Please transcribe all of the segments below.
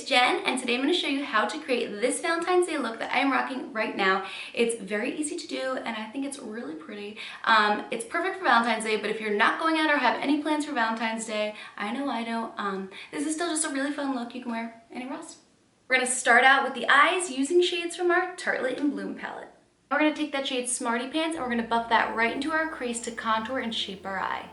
it's Jen, and today I'm going to show you how to create this Valentine's Day look that I'm rocking right now. It's very easy to do, and I think it's really pretty. It's perfect for Valentine's Day, but if you're not going out or have any plans for Valentine's Day, I know, this is still just a really fun look you can wear anywhere else. We're going to start out with the eyes using shades from our Tartelette and Bloom palette. We're going to take that shade Smarty Pants, and we're going to buff that right into our crease to contour and shape our eye.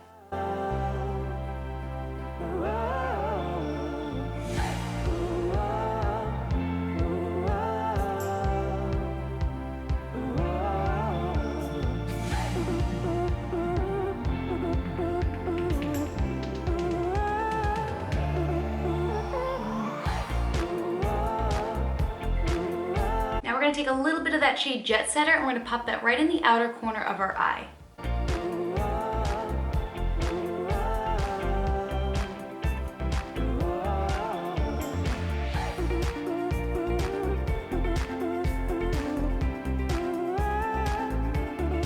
Now we're going to take a little bit of that shade Jet Setter and we're going to pop that right in the outer corner of our eye.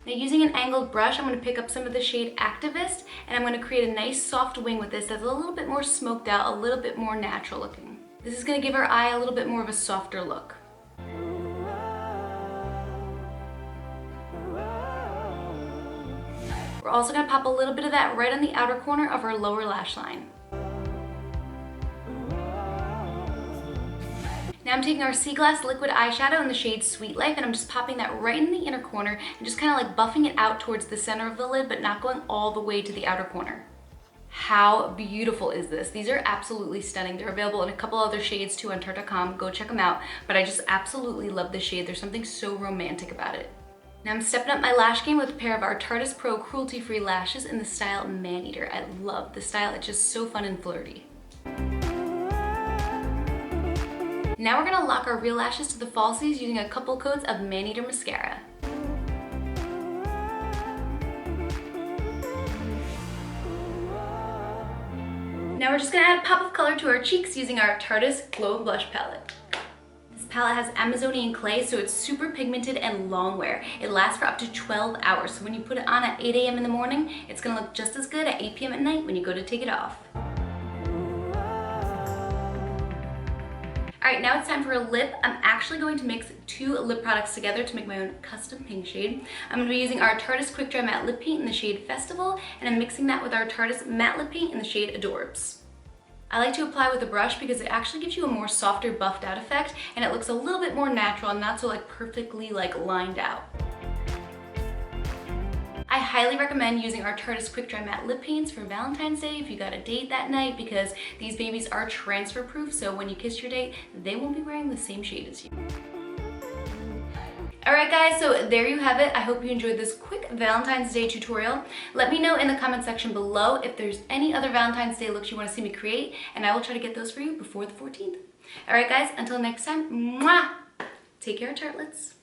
Now using an angled brush, I'm going to pick up some of the shade Activist and I'm going to create a nice soft wing with this that's a little bit more smoked out, a little bit more natural looking. This is going to give our eye a little bit more of a softer look. We're also going to pop a little bit of that right on the outer corner of our lower lash line. Now I'm taking our Sea Glass liquid eyeshadow in the shade Sweet Life and I'm just popping that right in the inner corner and just kind of like buffing it out towards the center of the lid, but not going all the way to the outer corner. How beautiful is this? These are absolutely stunning. They're available in a couple other shades too on Tarte.com. Go check them out. But I just absolutely love this shade. There's something so romantic about it. Now I'm stepping up my lash game with a pair of our Tarte Pro cruelty-free lashes in the style Maneater. I love the style. It's just so fun and flirty. Now we're gonna lock our real lashes to the falsies using a couple coats of Maneater mascara. Now we're just gonna add a pop of color to our cheeks using our Tarte Glow Blush palette. This palette has Amazonian clay, so it's super pigmented and long wear. It lasts for up to 12 hours, so when you put it on at 8 a.m. in the morning, it's gonna look just as good at 8 p.m. at night when you go to take it off. All right, now it's time for a lip. I'm actually going to mix two lip products together to make my own custom pink shade. I'm going to be using our Tarte Quick Dry Matte Lip Paint in the shade Festival, and I'm mixing that with our Tarte Matte Lip Paint in the shade Adorbs. I like to apply with a brush because it actually gives you a more softer buffed out effect, and it looks a little bit more natural and not so like perfectly like lined out. I highly recommend using our Tarte Quick Dry Matte Lip Paints for Valentine's Day if you got a date that night, because these babies are transfer proof, so when you kiss your date, they won't be wearing the same shade as you. Alright guys, so there you have it. I hope you enjoyed this quick Valentine's Day tutorial. Let me know in the comment section below if there's any other Valentine's Day looks you want to see me create, and I will try to get those for you before the 14th. Alright guys, until next time, mwah! Take care, tartlets.